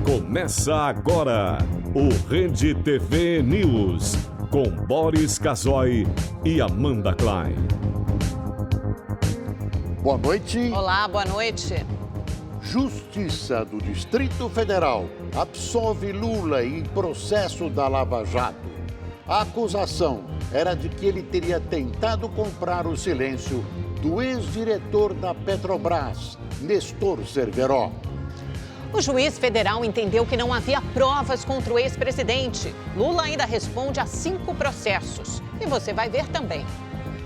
Começa agora o Rede TV News, com Boris Casoy e Amanda Klein. Boa noite. Olá, boa noite. Justiça do Distrito Federal absolve Lula em processo da Lava Jato. A acusação era de que ele teria tentado comprar o silêncio do ex-diretor da Petrobras, Nestor Cerveró. O juiz federal entendeu que não havia provas contra o ex-presidente. Lula ainda responde a 5 processos. E você vai ver também.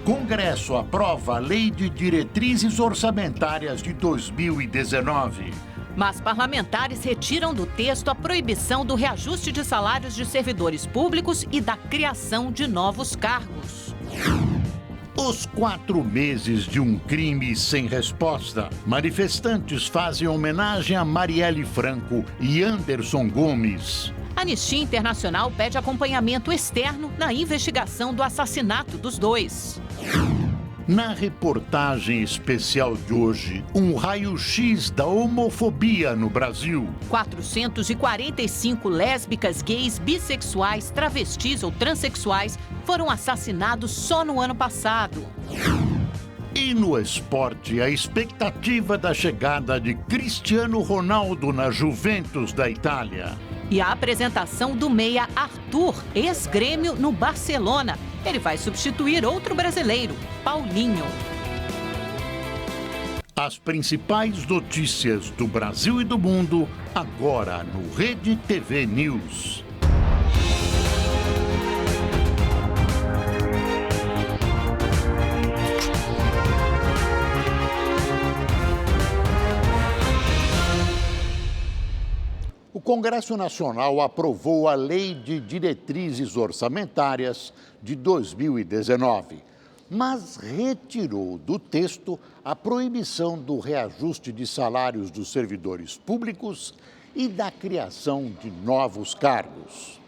Congresso aprova a Lei de Diretrizes Orçamentárias de 2019. Mas parlamentares retiram do texto a proibição do reajuste de salários de servidores públicos e da criação de novos cargos. Os 4 meses de um crime sem resposta. Manifestantes fazem homenagem a Marielle Franco e Anderson Gomes. A Anistia Internacional pede acompanhamento externo na investigação do assassinato dos dois. Na reportagem especial de hoje, um raio-x da homofobia no Brasil. 445 lésbicas, gays, bissexuais, travestis ou transexuais foram assassinados só no ano passado. E no esporte, a expectativa da chegada de Cristiano Ronaldo na Juventus da Itália. E a apresentação do meia Arthur, ex-Grêmio, no Barcelona. Ele vai substituir outro brasileiro, Paulinho. As principais notícias do Brasil e do mundo, agora no Rede TV News. O Congresso Nacional aprovou a Lei de Diretrizes Orçamentárias de 2019, mas retirou do texto a proibição do reajuste de salários dos servidores públicos e da criação de novos cargos.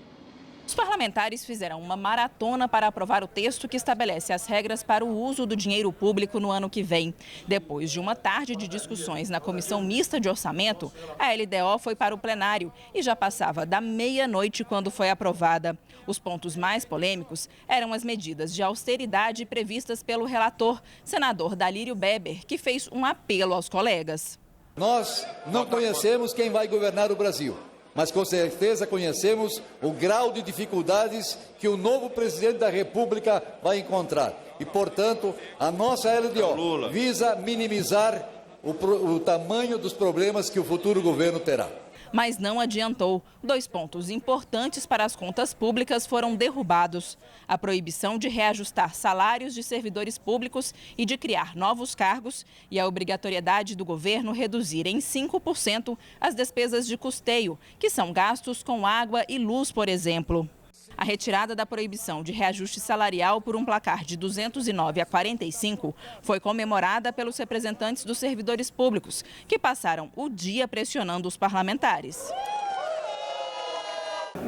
Os parlamentares fizeram uma maratona para aprovar o texto que estabelece as regras para o uso do dinheiro público no ano que vem. Depois de uma tarde de discussões na Comissão Mista de Orçamento, a LDO foi para o plenário e já passava da meia-noite quando foi aprovada. Os pontos mais polêmicos eram as medidas de austeridade previstas pelo relator, senador Dalírio Beber, que fez um apelo aos colegas. Nós não conhecemos quem vai governar o Brasil, mas com certeza conhecemos o grau de dificuldades que o novo presidente da República vai encontrar. E, portanto, a nossa LDO visa minimizar o tamanho dos problemas que o futuro governo terá. Mas não adiantou. 2 pontos importantes para as contas públicas foram derrubados: a proibição de reajustar salários de servidores públicos e de criar novos cargos, e a obrigatoriedade do governo reduzir em 5% as despesas de custeio, que são gastos com água e luz, por exemplo. A retirada da proibição de reajuste salarial por um placar de 209 a 45 foi comemorada pelos representantes dos servidores públicos, que passaram o dia pressionando os parlamentares.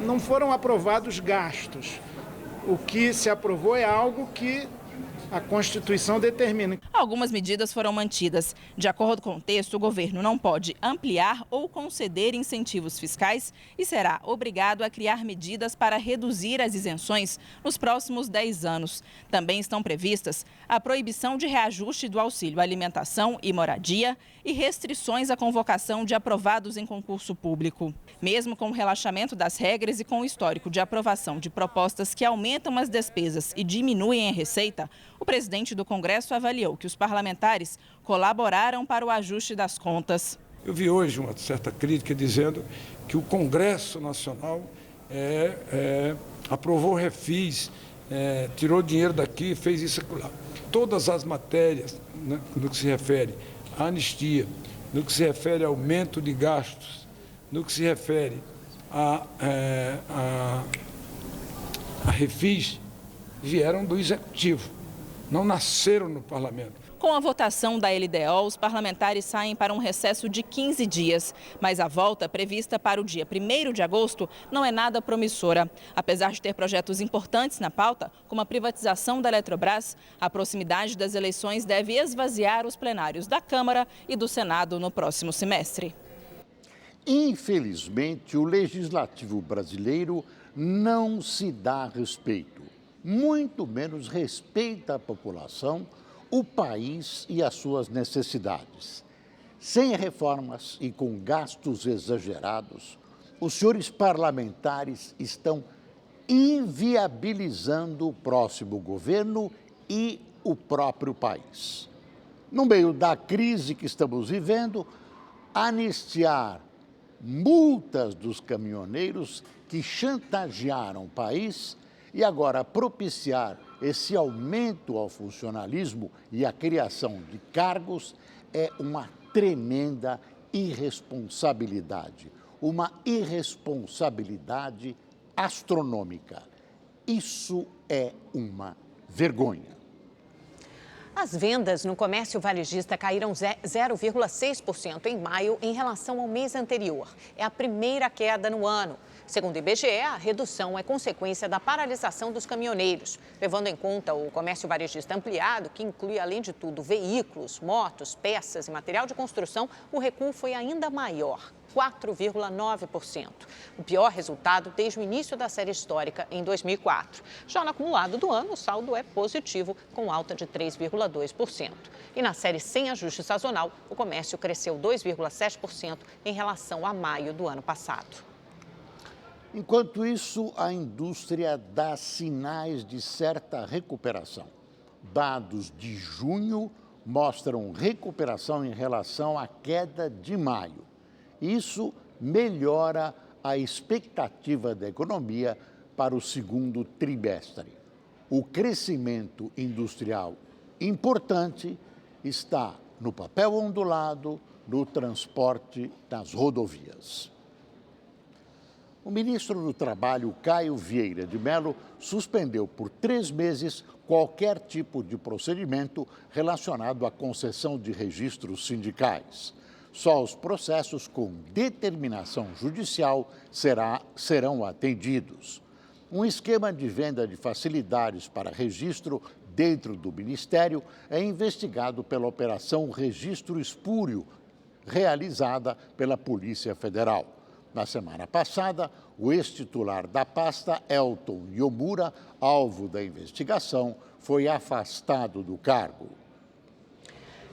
Não foram aprovados gastos. O que se aprovou é algo que a Constituição determina. Algumas medidas foram mantidas. De acordo com o texto, o governo não pode ampliar ou conceder incentivos fiscais e será obrigado a criar medidas para reduzir as isenções nos próximos 10 anos. Também estão previstas a proibição de reajuste do auxílio alimentação e moradia e restrições à convocação de aprovados em concurso público. Mesmo com o relaxamento das regras e com o histórico de aprovação de propostas que aumentam as despesas e diminuem a receita, o presidente do Congresso avaliou que os parlamentares colaboraram para o ajuste das contas. Eu vi hoje uma certa crítica dizendo que o Congresso Nacional aprovou refis, tirou dinheiro daqui, fez isso e lá. Todas as matérias, né, no que se refere à anistia, no que se refere ao aumento de gastos, no que se refere a refis, vieram do Executivo, não nasceram no Parlamento. Com a votação da LDO, os parlamentares saem para um recesso de 15 dias. Mas a volta, prevista para o dia 1º de agosto, não é nada promissora. Apesar de ter projetos importantes na pauta, como a privatização da Eletrobras, a proximidade das eleições deve esvaziar os plenários da Câmara e do Senado no próximo semestre. Infelizmente, o legislativo brasileiro não se dá respeito, muito menos respeita a população, o país e as suas necessidades. Sem reformas e com gastos exagerados, os senhores parlamentares estão inviabilizando o próximo governo e o próprio país. No meio da crise que estamos vivendo, anistiar multas dos caminhoneiros que chantagearam o país e agora propiciar esse aumento ao funcionalismo e a criação de cargos é uma tremenda irresponsabilidade, uma irresponsabilidade astronômica. Isso é uma vergonha. As vendas no comércio varejista caíram 0,6% em maio em relação ao mês anterior. É a primeira queda no ano. Segundo o IBGE, a redução é consequência da paralisação dos caminhoneiros. Levando em conta o comércio varejista ampliado, que inclui, além de tudo, veículos, motos, peças e material de construção, o recuo foi ainda maior, 4,9%. O pior resultado desde o início da série histórica, em 2004. Já no acumulado do ano, o saldo é positivo, com alta de 3,2%. E na série sem ajuste sazonal, o comércio cresceu 2,7% em relação a maio do ano passado. Enquanto isso, a indústria dá sinais de certa recuperação. Dados de junho mostram recuperação em relação à queda de maio. Isso melhora a expectativa da economia para o segundo trimestre. O crescimento industrial importante está no papel ondulado, no transporte nas rodovias. O ministro do Trabalho, Caio Vieira de Mello, suspendeu por 3 meses qualquer tipo de procedimento relacionado à concessão de registros sindicais. Só os processos com determinação judicial serão atendidos. Um esquema de venda de facilidades para registro dentro do Ministério é investigado pela Operação Registro Espúrio, realizada pela Polícia Federal. Na semana passada, o ex-titular da pasta, Elton Yomura, alvo da investigação, foi afastado do cargo.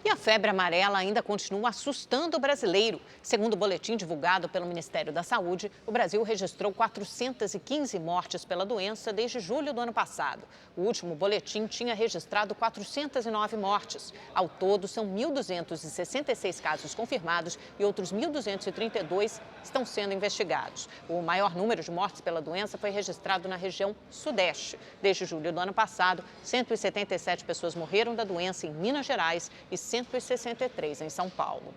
E a febre amarela ainda continua assustando o brasileiro. Segundo o boletim divulgado pelo Ministério da Saúde, o Brasil registrou 415 mortes pela doença desde julho do ano passado. O último boletim tinha registrado 409 mortes. Ao todo, são 1.266 casos confirmados e outros 1.232 estão sendo investigados. O maior número de mortes pela doença foi registrado na região Sudeste. Desde julho do ano passado, 177 pessoas morreram da doença em Minas Gerais e 163 em São Paulo.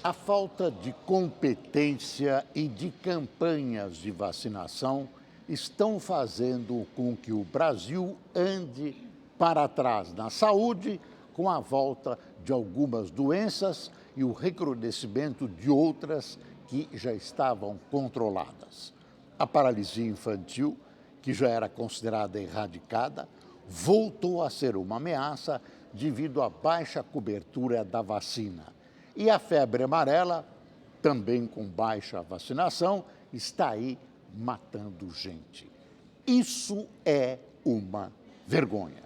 A falta de competência e de campanhas de vacinação estão fazendo com que o Brasil ande para trás na saúde, com a volta de algumas doenças e o recrudescimento de outras que já estavam controladas. A paralisia infantil, que já era considerada erradicada, voltou a ser uma ameaça devido à baixa cobertura da vacina. E a febre amarela, também com baixa vacinação, está aí matando gente. Isso é uma vergonha.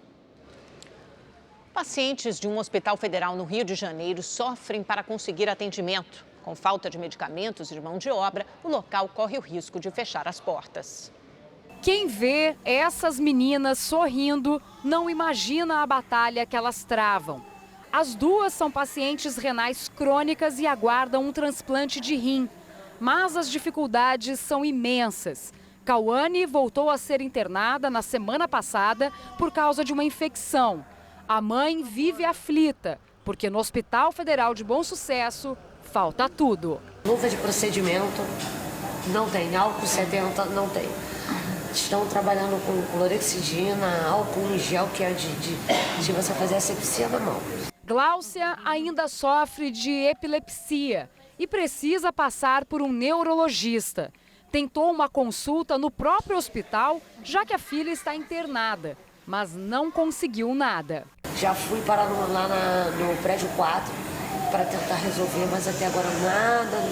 Pacientes de um hospital federal no Rio de Janeiro sofrem para conseguir atendimento. Com falta de medicamentos e de mão de obra, o local corre o risco de fechar as portas. Quem vê essas meninas sorrindo não imagina a batalha que elas travam. As duas são pacientes renais crônicas e aguardam um transplante de rim. Mas as dificuldades são imensas. Cauane voltou a ser internada na semana passada por causa de uma infecção. A mãe vive aflita, porque no Hospital Federal de Bom Sucesso falta tudo. Luva de procedimento não tem, álcool 70 não tem. Estão trabalhando com clorexidina, álcool em gel, que é de você fazer asepsia na mão. Gláucia ainda sofre de epilepsia e precisa passar por um neurologista. Tentou uma consulta no próprio hospital, já que a filha está internada, mas não conseguiu nada. Já fui parar lá no prédio 4, para tentar resolver, mas até agora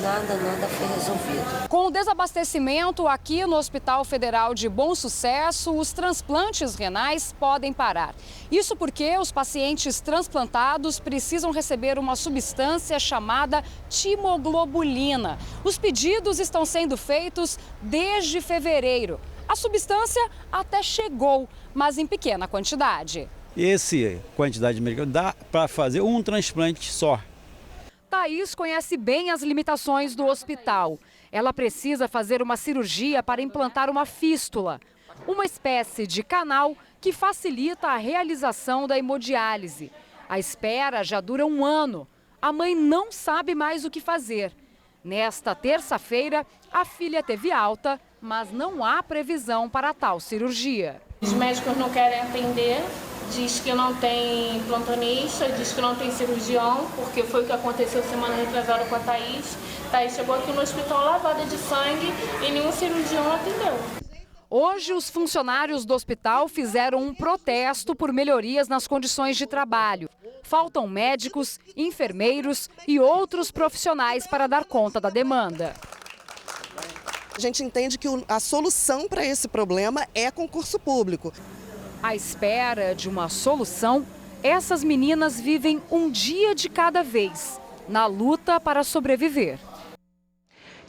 nada foi resolvido. Com o desabastecimento aqui no Hospital Federal de Bom Sucesso, os transplantes renais podem parar. Isso porque os pacientes transplantados precisam receber uma substância chamada timoglobulina. Os pedidos estão sendo feitos desde fevereiro. A substância até chegou, mas em pequena quantidade. Essa quantidade de medicamento dá para fazer um transplante só. Thaís conhece bem as limitações do hospital. Ela precisa fazer uma cirurgia para implantar uma fístula, uma espécie de canal que facilita a realização da hemodiálise. A espera já dura 1 ano. A mãe não sabe mais o que fazer. Nesta terça-feira, a filha teve alta, mas não há previsão para tal cirurgia. Os médicos não querem atender, diz que não tem plantonista, diz que não tem cirurgião, porque foi o que aconteceu semana retrasada com a Thaís. Thaís chegou aqui no hospital lavada de sangue e nenhum cirurgião atendeu. Hoje, os funcionários do hospital fizeram um protesto por melhorias nas condições de trabalho. Faltam médicos, enfermeiros e outros profissionais para dar conta da demanda. A gente entende que a solução para esse problema é concurso público. À espera de uma solução, essas meninas vivem um dia de cada vez, na luta para sobreviver.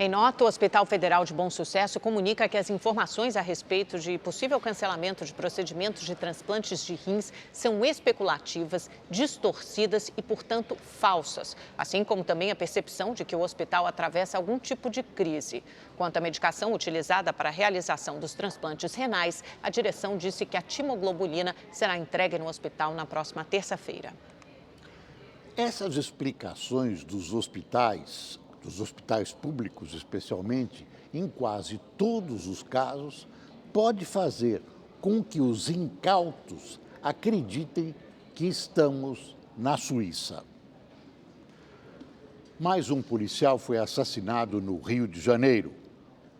Em nota, o Hospital Federal de Bom Sucesso comunica que as informações a respeito de possível cancelamento de procedimentos de transplantes de rins são especulativas, distorcidas e, portanto, falsas, assim como também a percepção de que o hospital atravessa algum tipo de crise. Quanto à medicação utilizada para a realização dos transplantes renais, a direção disse que a timoglobulina será entregue no hospital na próxima terça-feira. Essas explicações dos hospitais públicos especialmente, em quase todos os casos, pode fazer com que os incautos acreditem que estamos na Suíça. Mais um policial foi assassinado no Rio de Janeiro.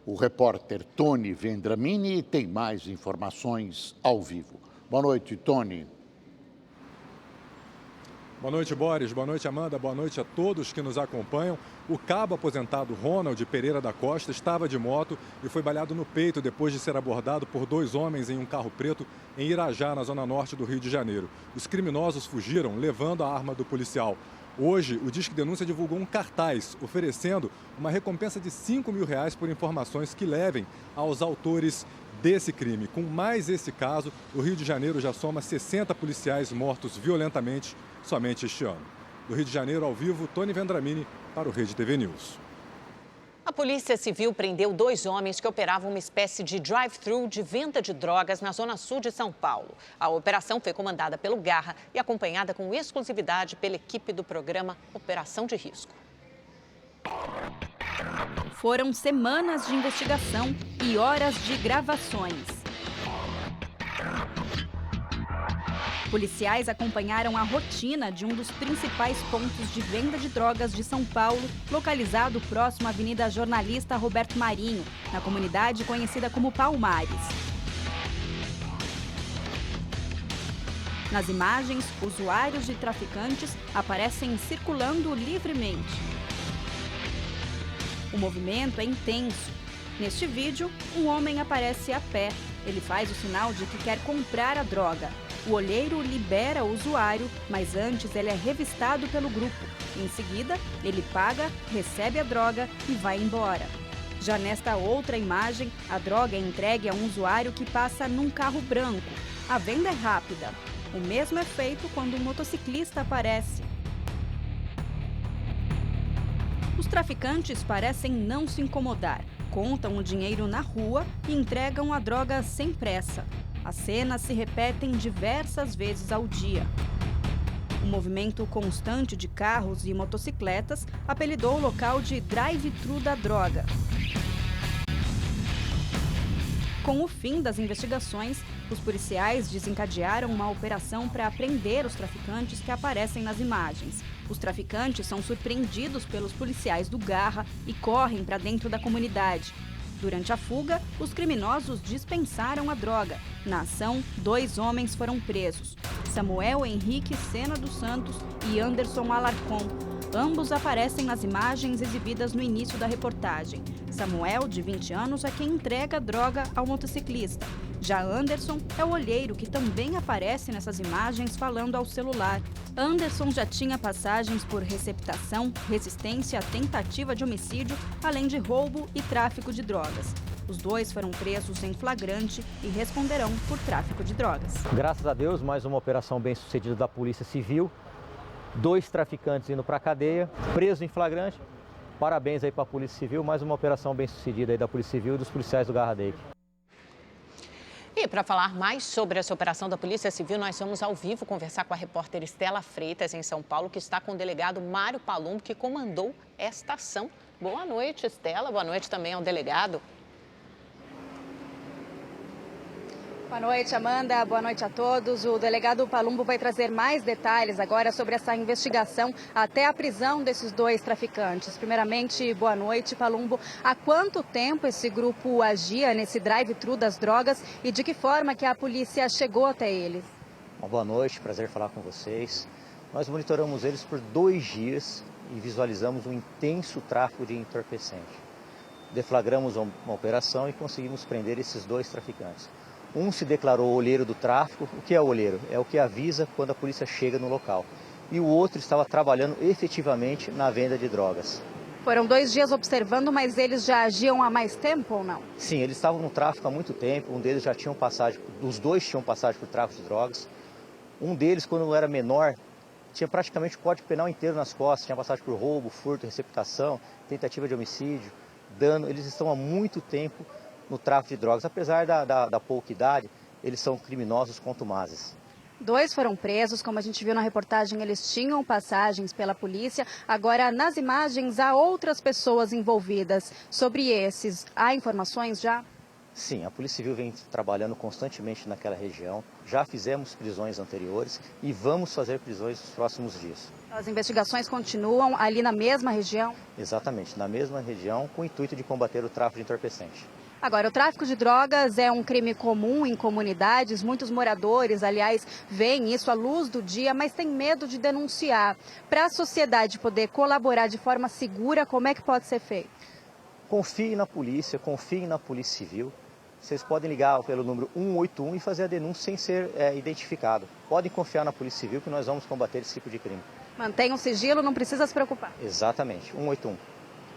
O repórter Tony Vendramini tem mais informações ao vivo. Boa noite, Tony. Boa noite, Boris. Boa noite, Amanda. Boa noite a todos que nos acompanham. O cabo aposentado Ronald Pereira da Costa estava de moto e foi baleado no peito depois de ser abordado por 2 homens em um carro preto em Irajá, na zona norte do Rio de Janeiro. Os criminosos fugiram levando a arma do policial. Hoje, o Disque Denúncia divulgou um cartaz oferecendo uma recompensa de R$5 mil por informações que levem aos autores desse crime. Com mais esse caso, o Rio de Janeiro já soma 60 policiais mortos violentamente somente este ano. Do Rio de Janeiro, ao vivo, Tony Vendramini para o Rede TV News. A Polícia Civil prendeu 2 homens que operavam uma espécie de drive-thru de venda de drogas na zona sul de São Paulo. A operação foi comandada pelo Garra e acompanhada com exclusividade pela equipe do programa Operação de Risco. Foram semanas de investigação e horas de gravações. Policiais acompanharam a rotina de um dos principais pontos de venda de drogas de São Paulo, localizado próximo à Avenida Jornalista Roberto Marinho, na comunidade conhecida como Palmares. Nas imagens, usuários de traficantes aparecem circulando livremente. O movimento é intenso. Neste vídeo, um homem aparece a pé. Ele faz o sinal de que quer comprar a droga. O olheiro libera o usuário, mas antes ele é revistado pelo grupo. Em seguida, ele paga, recebe a droga e vai embora. Já nesta outra imagem, a droga é entregue a um usuário que passa num carro branco. A venda é rápida. O mesmo é feito quando um motociclista aparece. Os traficantes parecem não se incomodar. Contam o dinheiro na rua e entregam a droga sem pressa. As cenas se repetem diversas vezes ao dia. O movimento constante de carros e motocicletas apelidou o local de drive-thru da droga. Com o fim das investigações, os policiais desencadearam uma operação para prender os traficantes que aparecem nas imagens. Os traficantes são surpreendidos pelos policiais do Garra e correm para dentro da comunidade. Durante a fuga, os criminosos dispensaram a droga. Na ação, 2 homens foram presos: Samuel Henrique Sena dos Santos e Anderson Alarcon. Ambos aparecem nas imagens exibidas no início da reportagem. Samuel, de 20 anos, é quem entrega a droga ao motociclista. Já Anderson é o olheiro que também aparece nessas imagens falando ao celular. Anderson já tinha passagens por receptação, resistência à tentativa de homicídio, além de roubo e tráfico de drogas. Os dois foram presos em flagrante e responderão por tráfico de drogas. Graças a Deus, mais uma operação bem-sucedida da Polícia Civil. 2 traficantes indo para a cadeia, presos em flagrante. Parabéns aí para a Polícia Civil, mais uma operação bem-sucedida aí da Polícia Civil e dos policiais do Garradeik. E para falar mais sobre essa operação da Polícia Civil, nós vamos ao vivo conversar com a repórter Estela Freitas, em São Paulo, que está com o delegado Mário Palumbo, que comandou esta ação. Boa noite, Estela. Boa noite também ao delegado. Boa noite, Amanda. Boa noite a todos. O delegado Palumbo vai trazer mais detalhes agora sobre essa investigação até a prisão desses 2 traficantes. Primeiramente, boa noite, Palumbo. Há quanto tempo esse grupo agia nesse drive-thru das drogas e de que forma que a polícia chegou até eles? Boa noite, prazer falar com vocês. Nós monitoramos eles por 2 dias e visualizamos um intenso tráfico de entorpecente. Deflagramos uma operação e conseguimos prender esses 2 traficantes. Um se declarou olheiro do tráfico. O que é olheiro? É o que avisa quando a polícia chega no local. E o outro estava trabalhando efetivamente na venda de drogas. Foram 2 dias observando, mas eles já agiam há mais tempo ou não? Sim, eles estavam no tráfico há muito tempo. Um deles já tinha passagem, os 2 tinham passagem por tráfico de drogas. Um deles, quando era menor, tinha praticamente o código penal inteiro nas costas. Tinha passagem por roubo, furto, receptação, tentativa de homicídio, dano. Eles estão há muito tempo no tráfico de drogas. Apesar da pouca idade, eles são criminosos contumazes. 2 foram presos, como a gente viu na reportagem, eles tinham passagens pela polícia. Agora, nas imagens, há outras pessoas envolvidas. Sobre esses, há informações já? Sim, a Polícia Civil vem trabalhando constantemente naquela região. Já fizemos prisões anteriores e vamos fazer prisões nos próximos dias. As investigações continuam ali na mesma região? Exatamente, na mesma região, com o intuito de combater o tráfico de entorpecente. Agora, o tráfico de drogas é um crime comum em comunidades. Muitos moradores, aliás, veem isso à luz do dia, mas têm medo de denunciar. Para a sociedade poder colaborar de forma segura, como é que pode ser feito? Confiem na polícia, confiem na Polícia Civil. Vocês podem ligar pelo número 181 e fazer a denúncia sem ser identificado. Podem confiar na Polícia Civil que nós vamos combater esse tipo de crime. Mantenha o sigilo, não precisa se preocupar. Exatamente, 181.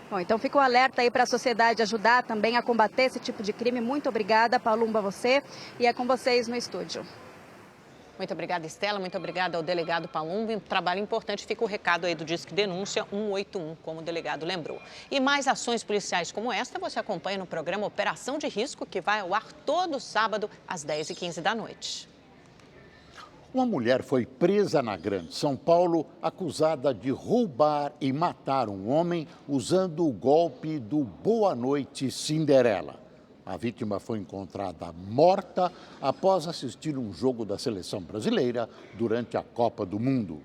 Bom, então fica o alerta aí para a sociedade ajudar também a combater esse tipo de crime. Muito obrigada, Palumbo, a você. E é com vocês no estúdio. Muito obrigada, Estela. Muito obrigada ao delegado Palumbo. Um trabalho importante. Fica o recado aí do Disque Denúncia 181, como o delegado lembrou. E mais ações policiais como esta você acompanha no programa Operação de Risco, que vai ao ar todo sábado às 10h15 da noite. Uma mulher foi presa na Grande São Paulo, acusada de roubar e matar um homem usando o golpe do Boa Noite Cinderela. A vítima foi encontrada morta após assistir um jogo da seleção brasileira durante a Copa do Mundo.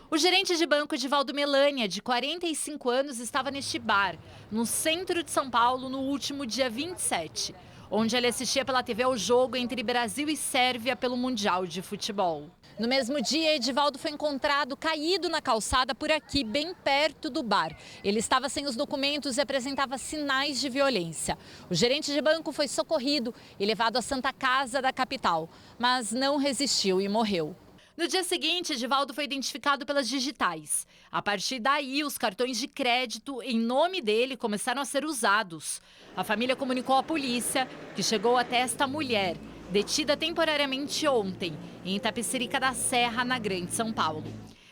O gerente de banco Edivaldo Melânia, de 45 anos, estava neste bar, no centro de São Paulo, no último dia 27. Onde ele assistia pela TV ao jogo entre Brasil e Sérvia pelo Mundial de Futebol. No mesmo dia, Edivaldo foi encontrado caído na calçada por aqui, bem perto do bar. Ele estava sem os documentos e apresentava sinais de violência. O gerente de banco foi socorrido e levado à Santa Casa da capital, mas não resistiu e morreu. No dia seguinte, Edivaldo foi identificado pelas digitais. A partir daí, os cartões de crédito em nome dele começaram a ser usados. A família comunicou à polícia, que chegou até esta mulher, detida temporariamente ontem, em Itapecerica da Serra, na Grande São Paulo.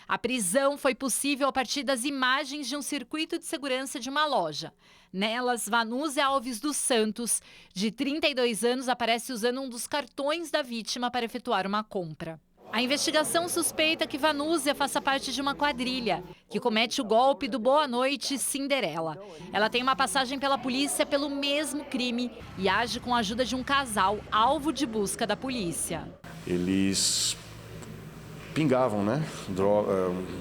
A prisão foi possível a partir das imagens de um circuito de segurança de uma loja. Nelas, Vanúzia Alves dos Santos, de 32 anos, aparece usando um dos cartões da vítima para efetuar uma compra. A investigação suspeita que Vanúzia faça parte de uma quadrilha que comete o golpe do Boa Noite Cinderela. Ela tem uma passagem pela polícia pelo mesmo crime e age com a ajuda de um casal alvo de busca da polícia. Eles pingavam,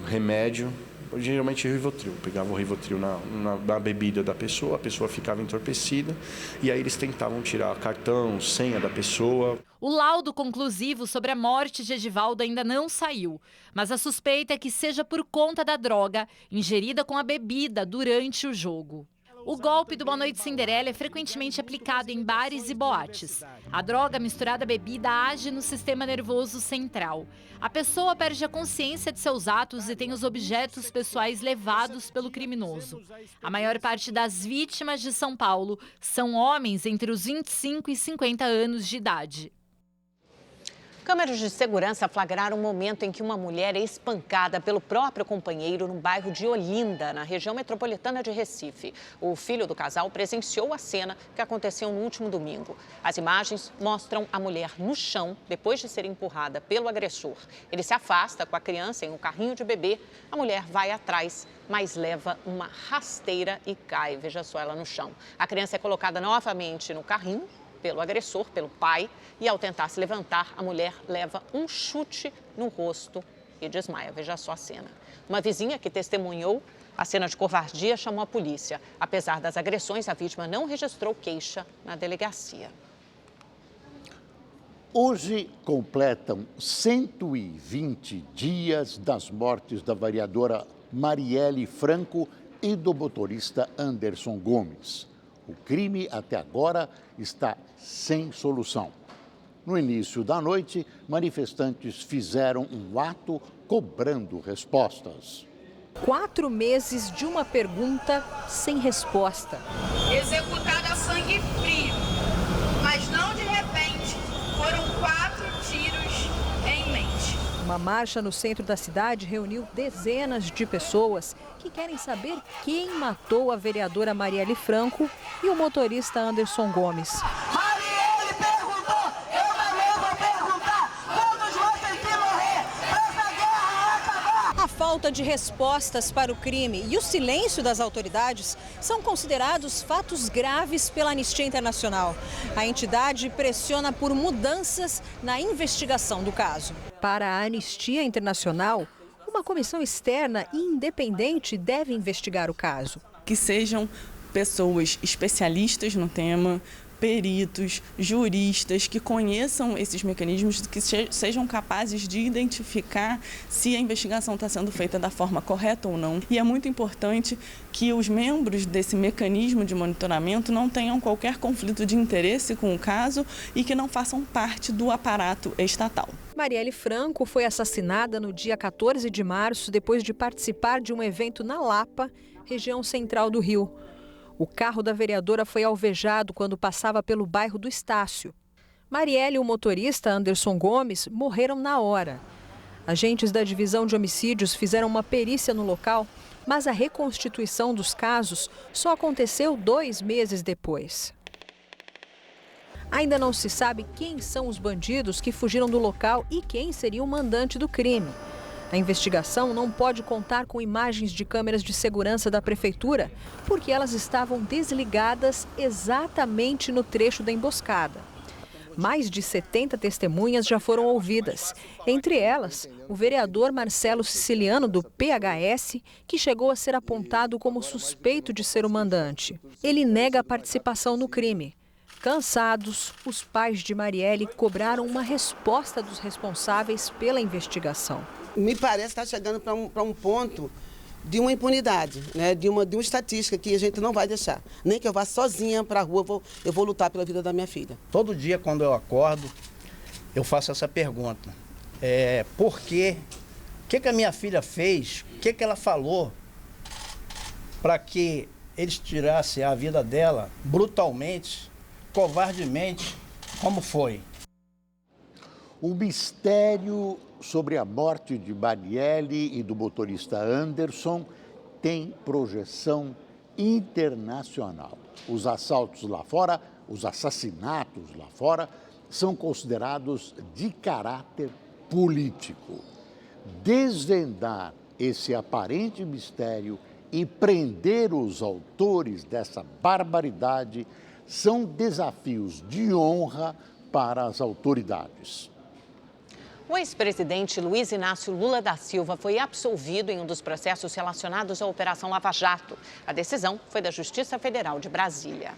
remédio geralmente Rivotril. Pegava o Rivotril na bebida da pessoa, a pessoa ficava entorpecida e aí eles tentavam tirar cartão, senha da pessoa. O laudo conclusivo sobre a morte de Edivaldo ainda não saiu, mas a suspeita é que seja por conta da droga ingerida com a bebida durante o jogo. O golpe do Boa Noite Cinderela é frequentemente aplicado em bares e boates. A droga misturada à bebida age no sistema nervoso central. A pessoa perde a consciência de seus atos e tem os objetos pessoais levados pelo criminoso. A maior parte das vítimas de São Paulo são homens entre os 25 e 50 anos de idade. Câmeras de segurança flagraram um momento em que uma mulher é espancada pelo próprio companheiro no bairro de Olinda, na região metropolitana de Recife. O filho do casal presenciou a cena que aconteceu no último domingo. As imagens mostram a mulher no chão depois de ser empurrada pelo agressor. Ele se afasta com a criança em um carrinho de bebê. A mulher vai atrás, mas leva uma rasteira e cai. Veja só ela no chão. A criança é colocada novamente no carrinho pelo agressor, pelo pai, e ao tentar se levantar, a mulher leva um chute no rosto e desmaia. Veja só a cena. Uma vizinha que testemunhou a cena de covardia chamou a polícia. Apesar das agressões, a vítima não registrou queixa na delegacia. Hoje completam 120 dias das mortes da vereadora Marielle Franco e do motorista Anderson Gomes. O crime, até agora, está sem solução. No início da noite, manifestantes fizeram um ato cobrando respostas. 4 meses de uma pergunta sem resposta. Executada a sangue frio, mas não de repente, foram 4 tiros em mente. Uma marcha no centro da cidade reuniu dezenas de pessoas que querem saber quem matou a vereadora Marielle Franco e o motorista Anderson Gomes. Marielle perguntou, eu também vou perguntar, todos vão ter que morrer, essa guerra vai acabar. A falta de respostas para o crime e o silêncio das autoridades são considerados fatos graves pela Anistia Internacional. A entidade pressiona por mudanças na investigação do caso. Para a Anistia Internacional, uma comissão externa e independente deve investigar o caso. Que sejam pessoas especialistas no tema, peritos, juristas, que conheçam esses mecanismos, que sejam capazes de identificar se a investigação está sendo feita da forma correta ou não. E é muito importante que os membros desse mecanismo de monitoramento não tenham qualquer conflito de interesse com o caso e que não façam parte do aparato estatal. Marielle Franco foi assassinada no dia 14 de março depois de participar de um evento na Lapa, região central do Rio. O carro da vereadora foi alvejado quando passava pelo bairro do Estácio. Marielle e o motorista Anderson Gomes morreram na hora. Agentes da divisão de homicídios fizeram uma perícia no local, mas a reconstituição dos casos só aconteceu 2 meses depois. Ainda não se sabe quem são os bandidos que fugiram do local e quem seria o mandante do crime. A investigação não pode contar com imagens de câmeras de segurança da prefeitura, porque elas estavam desligadas exatamente no trecho da emboscada. Mais de 70 testemunhas já foram ouvidas. Entre elas, o vereador Marcelo Siciliano, do PHS, que chegou a ser apontado como suspeito de ser o mandante. Ele nega a participação no crime. Cansados, os pais de Marielle cobraram uma resposta dos responsáveis pela investigação. Me parece estar chegando para um ponto de uma impunidade, né? de uma estatística que a gente não vai deixar. Nem que eu vá sozinha para a rua, eu vou lutar pela vida da minha filha. Todo dia, quando eu acordo, eu faço essa pergunta. Por quê? O que a minha filha fez? O que ela falou para que eles tirassem a vida dela brutalmente, covardemente, como foi? O mistério sobre a morte de Marielle e do motorista Anderson tem projeção internacional. Os assaltos lá fora, os assassinatos lá fora, são considerados de caráter político. Desvendar esse aparente mistério e prender os autores dessa barbaridade são desafios de honra para as autoridades. O ex-presidente Luiz Inácio Lula da Silva foi absolvido em um dos processos relacionados à Operação Lava Jato. A decisão foi da Justiça Federal de Brasília.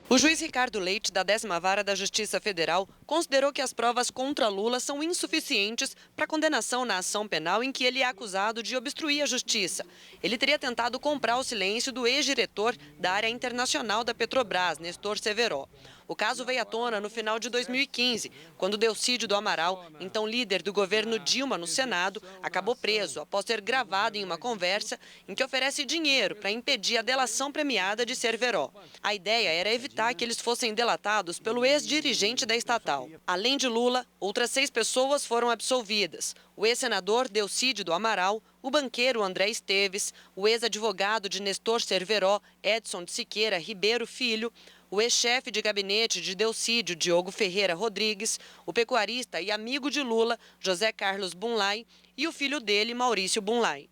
O juiz Ricardo Leite, da 10ª Vara da Justiça Federal, considerou que as provas contra Lula são insuficientes para condenação na ação penal em que ele é acusado de obstruir a justiça. Ele teria tentado comprar o silêncio do ex-diretor da área internacional da Petrobras, Nestor Severo. O caso veio à tona no final de 2015, quando Delcídio do Amaral, então líder do governo Dilma no Senado, acabou preso após ter gravado em uma conversa em que oferece dinheiro para impedir a delação premiada de Severo. A ideia era evitar que eles fossem delatados pelo ex-dirigente da estatal. Além de Lula, outras 6 pessoas foram absolvidas. O ex-senador Delcídio do Amaral, o banqueiro André Esteves, o ex-advogado de Nestor Severo, Edson de Siqueira Ribeiro Filho, o ex-chefe de gabinete de Delcídio, Diogo Ferreira Rodrigues, o pecuarista e amigo de Lula, José Carlos Bunlai, e o filho dele, Maurício Bunlai.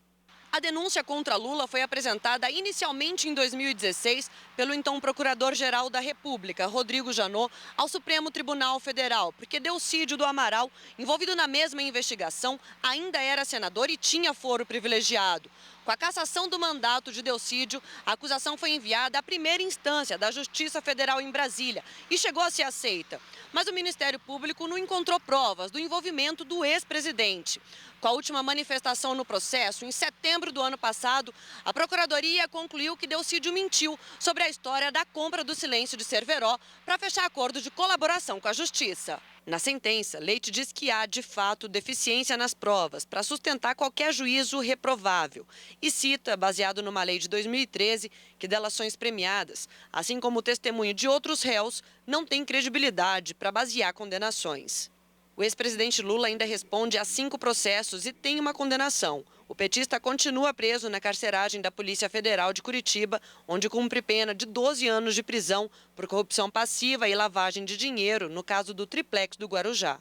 A denúncia contra Lula foi apresentada inicialmente em 2016 pelo então Procurador-Geral da República, Rodrigo Janot, ao Supremo Tribunal Federal, porque Delcídio do Amaral, envolvido na mesma investigação, ainda era senador e tinha foro privilegiado. Com a cassação do mandato de Delcídio, a acusação foi enviada à primeira instância da Justiça Federal em Brasília e chegou a ser aceita. Mas o Ministério Público não encontrou provas do envolvimento do ex-presidente. Com a última manifestação no processo, em setembro do ano passado, a Procuradoria concluiu que Delcídio mentiu sobre a história da compra do silêncio de Severo para fechar acordo de colaboração com a Justiça. Na sentença, Leite diz que há, de fato, deficiência nas provas para sustentar qualquer juízo reprovável e cita, baseado numa lei de 2013, que delações premiadas, assim como o testemunho de outros réus, não têm credibilidade para basear condenações. O ex-presidente Lula ainda responde a 5 processos e tem uma condenação. O petista continua preso na carceragem da Polícia Federal de Curitiba, onde cumpre pena de 12 anos de prisão por corrupção passiva e lavagem de dinheiro, no caso do triplex do Guarujá.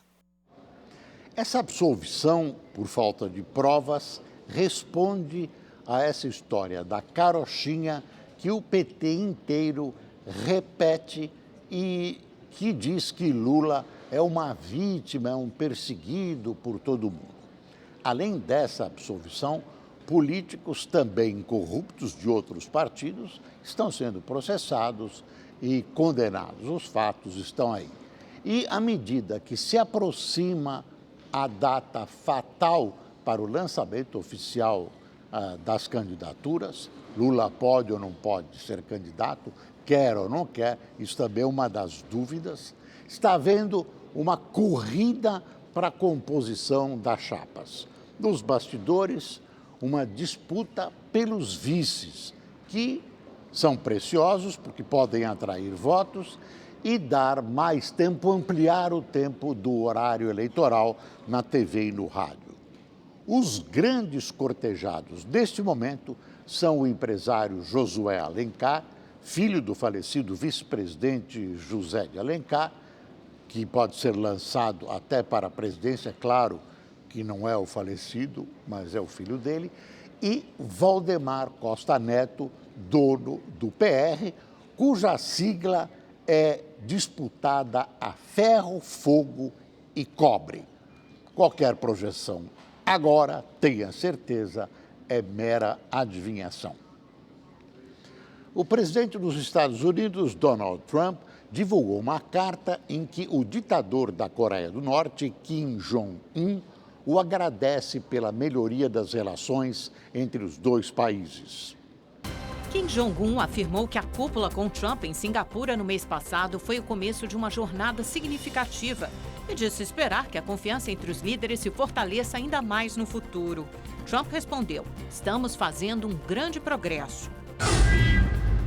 Essa absolvição, por falta de provas, responde a essa história da carochinha que o PT inteiro repete e que diz que Lula é uma vítima, é um perseguido por todo mundo. Além dessa absolvição, políticos também corruptos de outros partidos estão sendo processados e condenados. Os fatos estão aí. E à medida que se aproxima a data fatal para o lançamento oficial das candidaturas, Lula pode ou não pode ser candidato, quer ou não quer, isso também é uma das dúvidas, está havendo uma corrida para a composição das chapas. Nos bastidores, uma disputa pelos vices, que são preciosos porque podem atrair votos e dar mais tempo, ampliar o tempo do horário eleitoral na TV e no rádio. Os grandes cortejados neste momento são o empresário Josué Alencar, filho do falecido vice-presidente José de Alencar, que pode ser lançado até para a presidência, claro que não é o falecido, mas é o filho dele, e Valdemar Costa Neto, dono do PR, cuja sigla é disputada a ferro, fogo e cobre. Qualquer projeção agora, tenha certeza, é mera adivinhação. O presidente dos Estados Unidos, Donald Trump, divulgou uma carta em que o ditador da Coreia do Norte, Kim Jong-un, o agradece pela melhoria das relações entre os dois países. Kim Jong-un afirmou que a cúpula com Trump em Singapura no mês passado foi o começo de uma jornada significativa e disse esperar que a confiança entre os líderes se fortaleça ainda mais no futuro. Trump respondeu: "Estamos fazendo um grande progresso."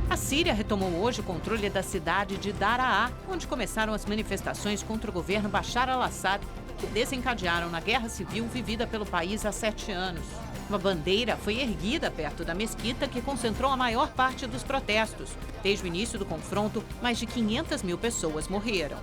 A Síria retomou hoje o controle da cidade de Daraa, onde começaram as manifestações contra o governo Bashar al-Assad, que desencadearam na guerra civil vivida pelo país há 7 anos. Uma bandeira foi erguida perto da mesquita que concentrou a maior parte dos protestos. Desde o início do confronto, mais de 500 mil pessoas morreram.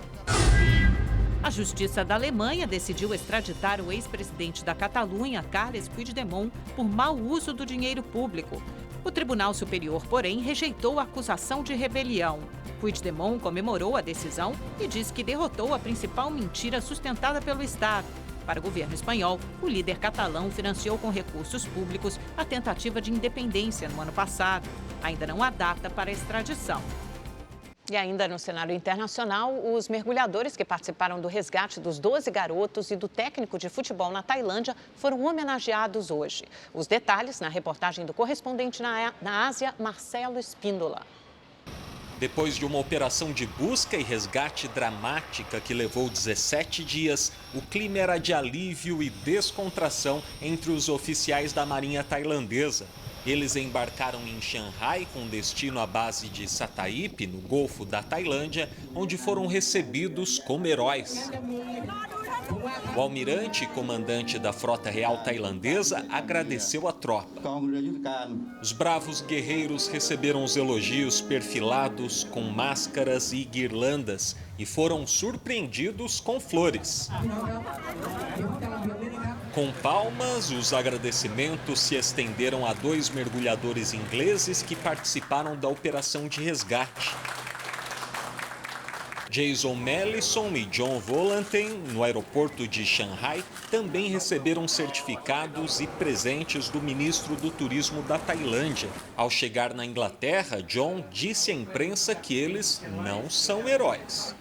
A Justiça da Alemanha decidiu extraditar o ex-presidente da Catalunha, Carles Puigdemont, por mau uso do dinheiro público. O Tribunal Superior, porém, rejeitou a acusação de rebelião. Puigdemont comemorou a decisão e disse que derrotou a principal mentira sustentada pelo Estado. Para o governo espanhol, o líder catalão financiou com recursos públicos a tentativa de independência no ano passado. Ainda não há data para a extradição. E ainda no cenário internacional, os mergulhadores que participaram do resgate dos 12 garotos e do técnico de futebol na Tailândia foram homenageados hoje. Os detalhes na reportagem do correspondente na Ásia, Marcelo Espíndola. Depois de uma operação de busca e resgate dramática que levou 17 dias, o clima era de alívio e descontração entre os oficiais da Marinha tailandesa. Eles embarcaram em Xangai com destino à base de Sataip, no Golfo da Tailândia, onde foram recebidos como heróis. O almirante e comandante da frota real tailandesa agradeceu a tropa. Os bravos guerreiros receberam os elogios perfilados com máscaras e guirlandas e foram surpreendidos com flores. Com palmas, os agradecimentos se estenderam a 2 mergulhadores ingleses que participaram da operação de resgate. Jason Mellison e John Volanten, no aeroporto de Xangai, também receberam certificados e presentes do ministro do Turismo da Tailândia. Ao chegar na Inglaterra, John disse à imprensa que eles não são heróis.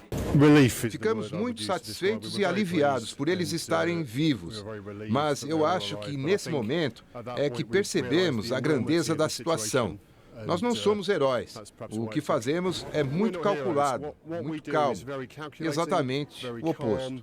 Ficamos muito satisfeitos e aliviados por eles estarem vivos, mas eu acho que nesse momento é que percebemos a grandeza da situação. Nós não somos heróis. O que fazemos é muito calculado, muito calmo. Exatamente o oposto.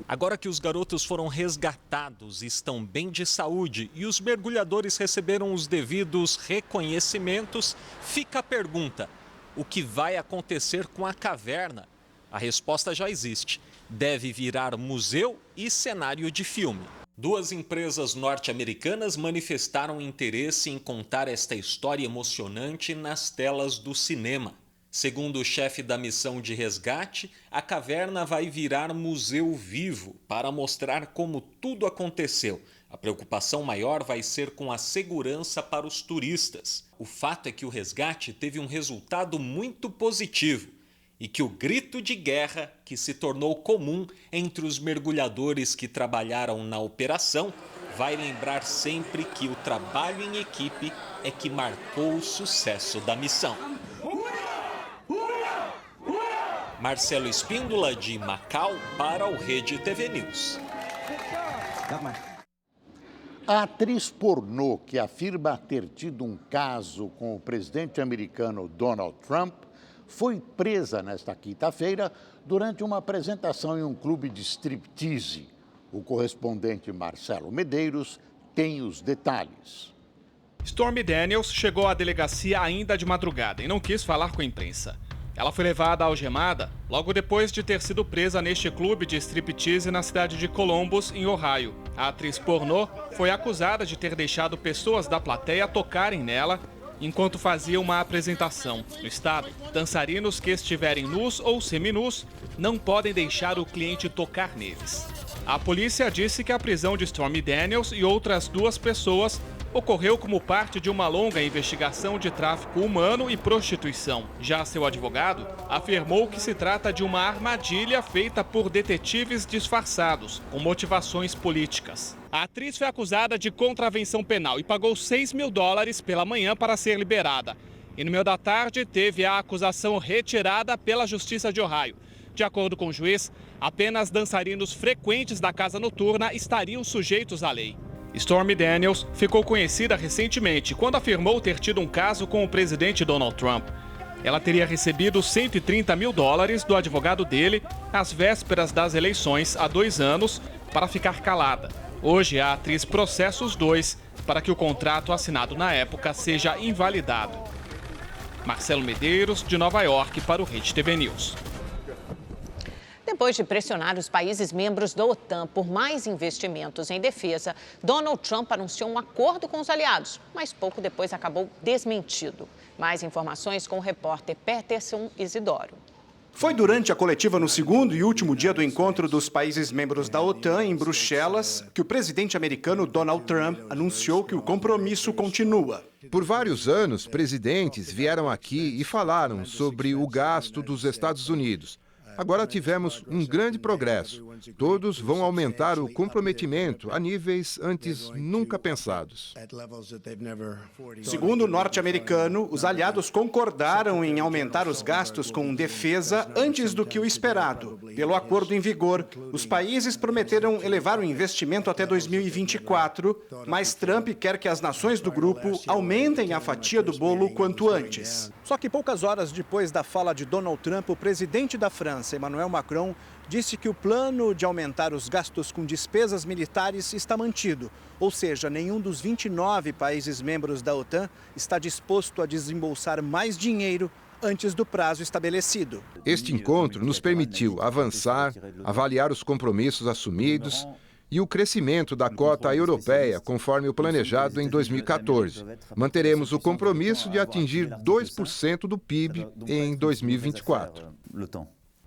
Agora que os garotos foram resgatados, estão bem de saúde e os mergulhadores receberam os devidos reconhecimentos, fica a pergunta: o que vai acontecer com a caverna? A resposta já existe. Deve virar museu e cenário de filme. 2 empresas norte-americanas manifestaram interesse em contar esta história emocionante nas telas do cinema. Segundo o chefe da missão de resgate, a caverna vai virar museu vivo para mostrar como tudo aconteceu. A preocupação maior vai ser com a segurança para os turistas. O fato é que o resgate teve um resultado muito positivo e que o grito de guerra, que se tornou comum entre os mergulhadores que trabalharam na operação, vai lembrar sempre que o trabalho em equipe é que marcou o sucesso da missão. Marcelo Espíndola, de Macau, para o Rede TV News. A atriz pornô que afirma ter tido um caso com o presidente americano Donald Trump foi presa nesta quinta-feira durante uma apresentação em um clube de striptease. O correspondente Marcelo Medeiros tem os detalhes. Stormy Daniels chegou à delegacia ainda de madrugada e não quis falar com a imprensa. Ela foi levada algemada logo depois de ter sido presa neste clube de striptease na cidade de Columbus, em Ohio. A atriz pornô foi acusada de ter deixado pessoas da plateia tocarem nela enquanto fazia uma apresentação. No estado, dançarinos que estiverem nus ou seminus não podem deixar o cliente tocar neles. A polícia disse que a prisão de Stormy Daniels e outras 2 pessoas ocorreu como parte de uma longa investigação de tráfico humano e prostituição. Já seu advogado afirmou que se trata de uma armadilha feita por detetives disfarçados, com motivações políticas. A atriz foi acusada de contravenção penal e pagou $6 mil pela manhã para ser liberada. E no meio da tarde teve a acusação retirada pela Justiça de Ohio. De acordo com o juiz, apenas dançarinos frequentes da casa noturna estariam sujeitos à lei. Stormy Daniels ficou conhecida recentemente quando afirmou ter tido um caso com o presidente Donald Trump. Ela teria recebido $130 mil do advogado dele às vésperas das eleições há 2 anos para ficar calada. Hoje, a atriz processa os 2 para que o contrato assinado na época seja invalidado. Marcelo Medeiros, de Nova York, para o Rede TV News. Depois de pressionar os países membros da OTAN por mais investimentos em defesa, Donald Trump anunciou um acordo com os aliados, mas pouco depois acabou desmentido. Mais informações com o repórter Peterson Isidoro. Foi durante a coletiva no segundo e último dia do encontro dos países membros da OTAN em Bruxelas que o presidente americano Donald Trump anunciou que o compromisso continua. Por vários anos, presidentes vieram aqui e falaram sobre o gasto dos Estados Unidos. Agora tivemos um grande progresso. Todos vão aumentar o comprometimento a níveis antes nunca pensados. Segundo o norte-americano, os aliados concordaram em aumentar os gastos com defesa antes do que o esperado. Pelo acordo em vigor, os países prometeram elevar o investimento até 2024, mas Trump quer que as nações do grupo aumentem a fatia do bolo quanto antes. Só que poucas horas depois da fala de Donald Trump, o presidente da França, Emmanuel Macron, disse que o plano de aumentar os gastos com despesas militares está mantido. Ou seja, nenhum dos 29 países membros da OTAN está disposto a desembolsar mais dinheiro antes do prazo estabelecido. Este encontro nos permitiu avançar, avaliar os compromissos assumidos e o crescimento da cota europeia, conforme o planejado em 2014. Manteremos o compromisso de atingir 2% do PIB em 2024.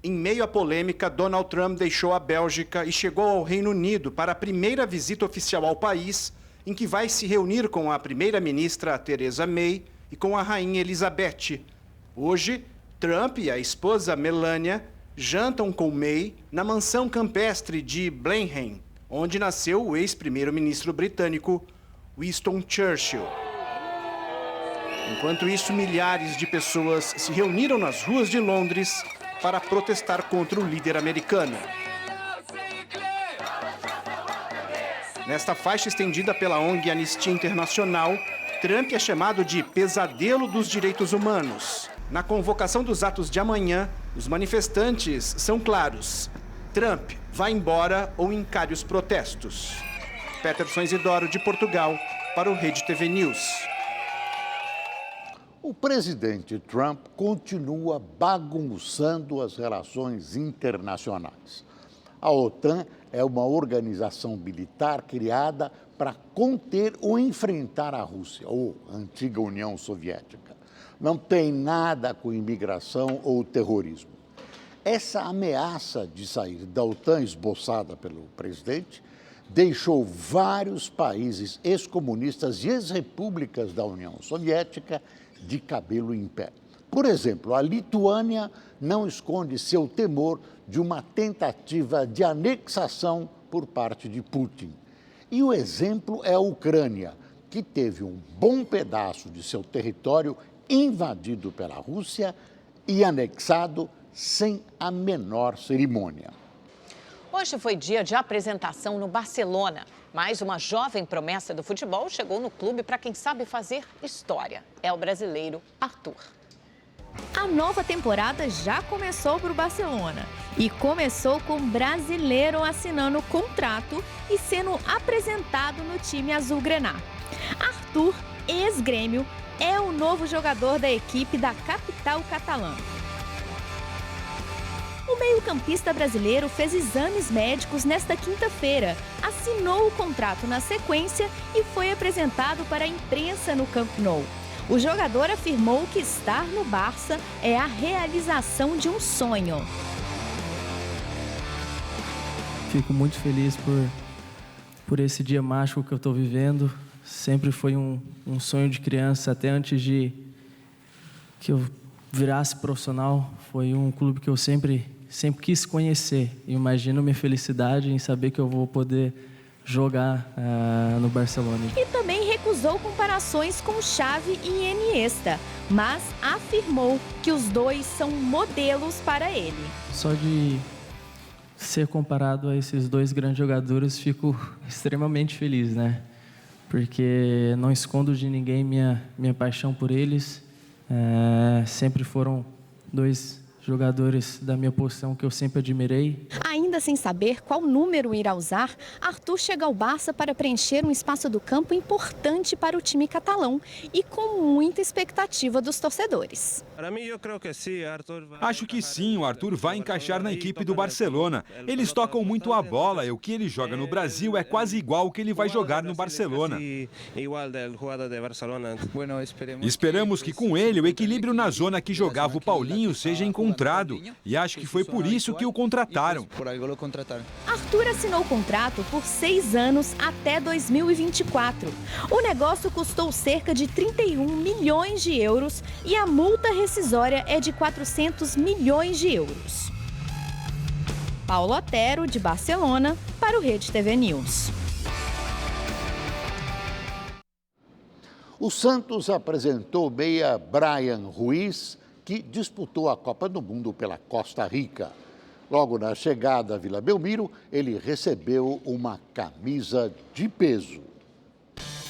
Em meio à polêmica, Donald Trump deixou a Bélgica e chegou ao Reino Unido para a primeira visita oficial ao país, em que vai se reunir com a primeira-ministra Theresa May e com a rainha Elizabeth. Hoje, Trump e a esposa Melania jantam com May na mansão campestre de Blenheim, onde nasceu o ex-primeiro-ministro britânico Winston Churchill. Enquanto isso, milhares de pessoas se reuniram nas ruas de Londres para protestar contra o líder americano. Nesta faixa estendida pela ONG Anistia Internacional, Trump é chamado de pesadelo dos direitos humanos. Na convocação dos atos de amanhã, os manifestantes são claros. Trump, vá embora ou encare os protestos. Peterson Isidoro, de Portugal, para o Rede TV News. O presidente Trump continua bagunçando as relações internacionais. A OTAN é uma organização militar criada para conter ou enfrentar a Rússia, ou antiga União Soviética. Não tem nada com imigração ou terrorismo. Essa ameaça de sair da OTAN esboçada pelo presidente deixou vários países ex-comunistas e ex-repúblicas da União Soviética de cabelo em pé. Por exemplo, a Lituânia não esconde seu temor de uma tentativa de anexação por parte de Putin. E o exemplo é a Ucrânia, que teve um bom pedaço de seu território invadido pela Rússia e anexado sem a menor cerimônia. Hoje foi dia de apresentação no Barcelona. Mais uma jovem promessa do futebol chegou no clube para quem sabe fazer história. É o brasileiro Arthur. A nova temporada já começou para o Barcelona e começou com um brasileiro assinando contrato e sendo apresentado no time azul-grená. Arthur, ex-Grêmio, é o novo jogador da equipe da capital catalã. O meio-campista brasileiro fez exames médicos nesta quinta-feira, assinou o contrato na sequência e foi apresentado para a imprensa no Camp Nou. O jogador afirmou que estar no Barça é a realização de um sonho. Fico muito feliz por esse dia mágico que eu estou vivendo. Sempre foi um sonho de criança, até antes de que eu virasse profissional. Foi um clube que eu sempre quis conhecer. E imagino minha felicidade em saber que eu vou poder jogar no Barcelona. E também recusou comparações com Xavi e Iniesta, mas afirmou que os dois são modelos para ele. Só de ser comparado a esses dois grandes jogadores, fico extremamente feliz, né? Porque não escondo de ninguém minha paixão por eles. Sempre foram dois jogadores da minha posição que eu sempre admirei. Ainda sem saber qual número irá usar, Arthur chega ao Barça para preencher um espaço do campo importante para o time catalão e com muita expectativa dos torcedores. Acho que sim, o Arthur vai encaixar na equipe do Barcelona. Eles tocam muito a bola e o que ele joga no Brasil é quase igual ao que ele vai jogar no Barcelona. Esperamos que com ele o equilíbrio na zona que jogava o Paulinho seja encontrado e acho que foi por isso que o contrataram. Arthur assinou o contrato por 6 anos até 2024. O negócio custou cerca de 31 milhões de euros e a multa rescisória é de 400 milhões de euros. Paula Otero, de Barcelona, para o Rede TV News. O Santos apresentou meia Brian Ruiz, que disputou a Copa do Mundo pela Costa Rica. Logo na chegada à Vila Belmiro, ele recebeu uma camisa de peso.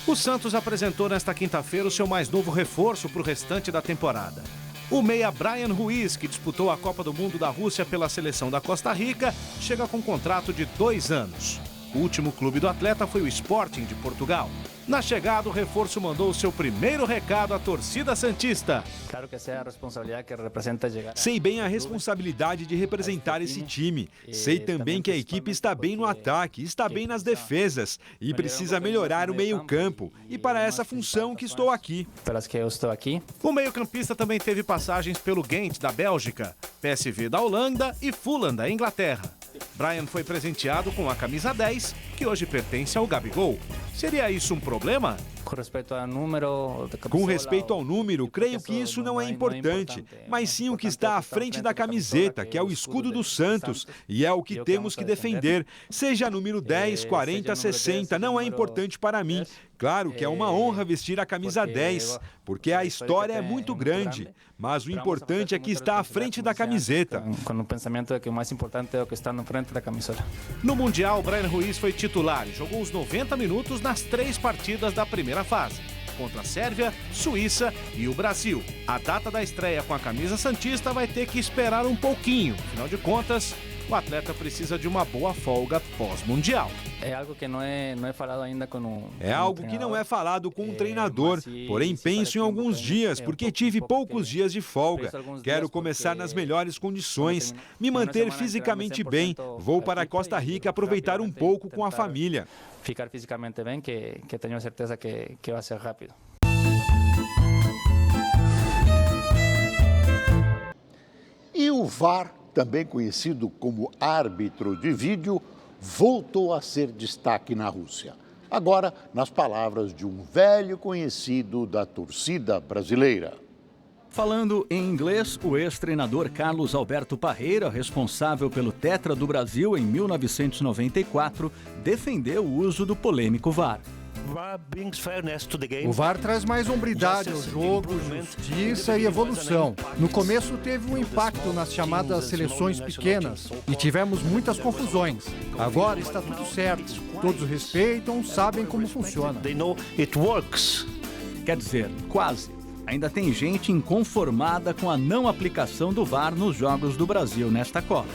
O Santos apresentou nesta quinta-feira o seu mais novo reforço para o restante da temporada. O meia Brian Ruiz, que disputou a Copa do Mundo da Rússia pela seleção da Costa Rica, chega com um contrato de 2 anos. O último clube do atleta foi o Sporting de Portugal. Na chegada, o reforço mandou o seu primeiro recado à torcida santista. Claro que sei a responsabilidade que representa chegar. Sei bem a responsabilidade de representar esse time. Sei também que a equipe está bem no ataque, está bem nas defesas e precisa melhorar o meio-campo. E para essa função que estou aqui. Pelas que eu estou aqui. O meio-campista também teve passagens pelo Gent da Bélgica, PSV da Holanda e Fulham da Inglaterra. Brian foi presenteado com a camisa 10, que hoje pertence ao Gabigol. Seria isso um problema? Com respeito ao número, creio que isso não é importante, mas sim o que está à frente da camiseta, que é o escudo do Santos, e é o que temos que defender. Seja número 10, 40, 60, não é importante para mim. Claro que é uma honra vestir a camisa 10, porque a história é muito grande, mas o importante é que está à frente da camiseta. Com o pensamento de que o mais importante é o que está na frente da camisola. No Mundial, Brian Ruiz foi titular e jogou os 90 minutos nas 3 partidas da primeira fase, contra a Sérvia, Suíça e o Brasil. A data da estreia com a camisa santista vai ter que esperar um pouquinho, afinal de contas, o atleta precisa de uma boa folga pós-mundial. É algo que não é falado ainda com o É algo que não é falado com um treinador, porém penso em alguns dias, porque tive poucos dias de folga. Quero começar nas melhores condições, me manter fisicamente bem. Vou para a Costa Rica aproveitar um pouco com a família. Ficar fisicamente bem, que tenho certeza que vai ser rápido. E o VAR, também conhecido como árbitro de vídeo, voltou a ser destaque na Rússia. Agora, nas palavras de um velho conhecido da torcida brasileira. Falando em inglês, o ex-treinador Carlos Alberto Parreira, responsável pelo Tetra do Brasil em 1994, defendeu o uso do polêmico VAR. O VAR traz mais hombridade ao jogo, justiça e evolução. No começo teve um impacto nas chamadas seleções pequenas e tivemos muitas confusões. Agora está tudo certo. Todos respeitam, sabem como funciona. Quer dizer, quase. Ainda tem gente inconformada com a não aplicação do VAR nos jogos do Brasil nesta Copa.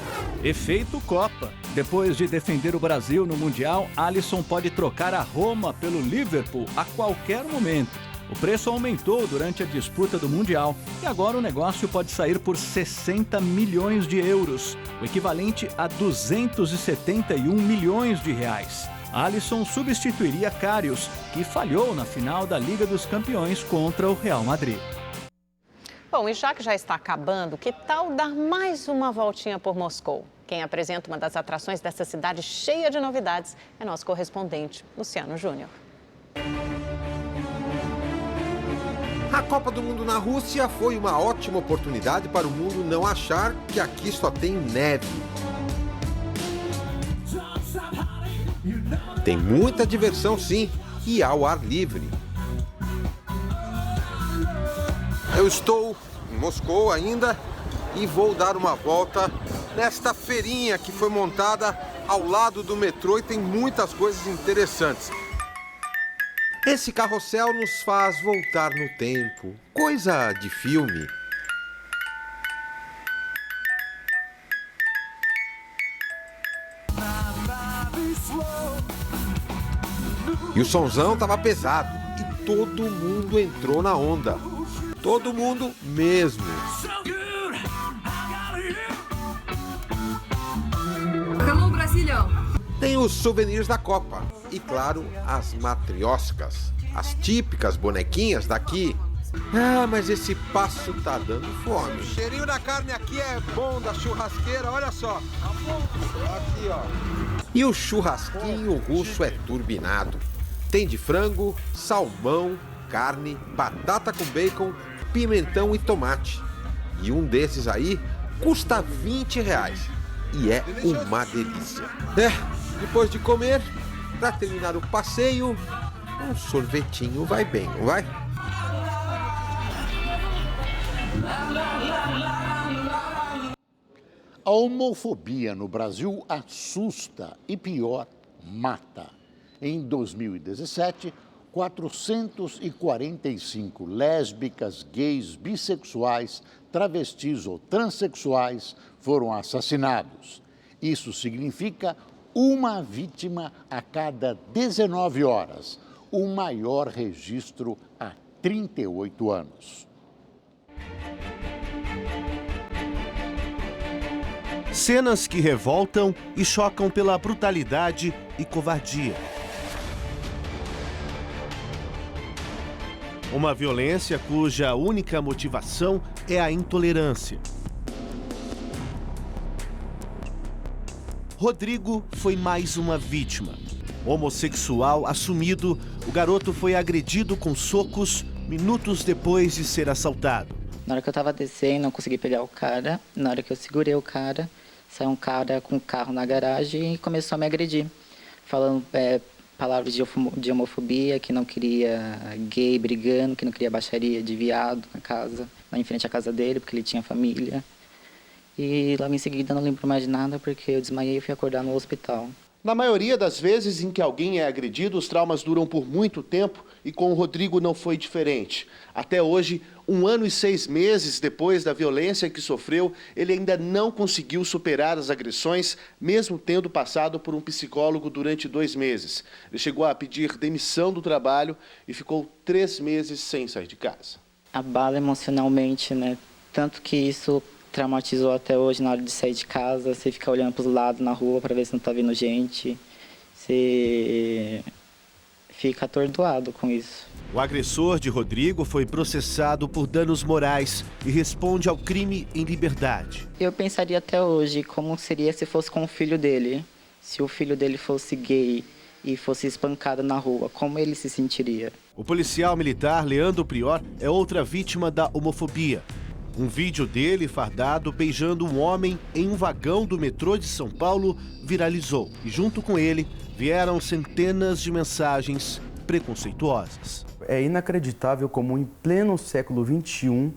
Efeito Copa. Depois de defender o Brasil no Mundial, Alisson pode trocar a Roma pelo Liverpool a qualquer momento. O preço aumentou durante a disputa do Mundial e agora o negócio pode sair por 60 milhões de euros, o equivalente a 271 milhões de reais. Alisson substituiria Karius, que falhou na final da Liga dos Campeões contra o Real Madrid. Bom, e já que já está acabando, que tal dar mais uma voltinha por Moscou? Quem apresenta uma das atrações dessa cidade cheia de novidades é nosso correspondente, Luciano Júnior. A Copa do Mundo na Rússia foi uma ótima oportunidade para o mundo não achar que aqui só tem neve. Tem muita diversão, sim, e ao ar livre. Eu estou em Moscou ainda e vou dar uma volta nesta feirinha que foi montada ao lado do metrô e tem muitas coisas interessantes. Esse carrossel nos faz voltar no tempo, coisa de filme. E o sonzão tava pesado e todo mundo entrou na onda. Todo mundo mesmo. Hello, Brasília! Tem os souvenirs da Copa e, claro, as matrioscas, as típicas bonequinhas daqui. Ah, mas esse passo tá dando fome. O cheirinho da carne aqui é bom, da churrasqueira, olha só. Aqui, ó. E o churrasquinho russo é turbinado. Tem de frango, salmão, carne, batata com bacon, pimentão e tomate. E um desses aí custa R$20. e é uma delícia. Depois de comer, para terminar o passeio, um sorvetinho vai bem, não vai? A homofobia no Brasil assusta e, pior, mata. Em 2017, 445 lésbicas, gays, bissexuais, travestis ou transexuais foram assassinados. Isso significa uma vítima a cada 19 horas, o maior registro há 38 anos. Cenas que revoltam e chocam pela brutalidade e covardia. Uma violência cuja única motivação é a intolerância. Rodrigo foi mais uma vítima. Homossexual assumido, o garoto foi agredido com socos minutos depois de ser assaltado. Na hora que eu tava descendo, não consegui pegar o cara. Na hora que eu segurei o cara, saiu um cara com o carro na garagem e começou a me agredir. Falando palavras de homofobia, que não queria gay brigando, que não queria baixaria de viado na casa, lá em frente à casa dele, porque ele tinha família. E logo em seguida não lembro mais de nada, porque eu desmaiei e fui acordar no hospital. Na maioria das vezes em que alguém é agredido, os traumas duram por muito tempo e com o Rodrigo não foi diferente. Até hoje, 1 ano e 6 meses depois da violência que sofreu, ele ainda não conseguiu superar as agressões, mesmo tendo passado por um psicólogo durante 2 meses. Ele chegou a pedir demissão do trabalho e ficou 3 meses sem sair de casa. Abala emocionalmente, né? Tanto que isso traumatizou até hoje na hora de sair de casa. Você fica olhando para os lados na rua para ver se não está vindo gente. Você fica atordoado com isso. O agressor de Rodrigo foi processado por danos morais e responde ao crime em liberdade. Eu pensaria até hoje como seria se fosse com o filho dele. Se o filho dele fosse gay e fosse espancado na rua, como ele se sentiria? O policial militar Leandro Prior é outra vítima da homofobia. Um vídeo dele fardado beijando um homem em um vagão do metrô de São Paulo viralizou. E junto com ele vieram centenas de mensagens preconceituosas. É inacreditável como em pleno século XXI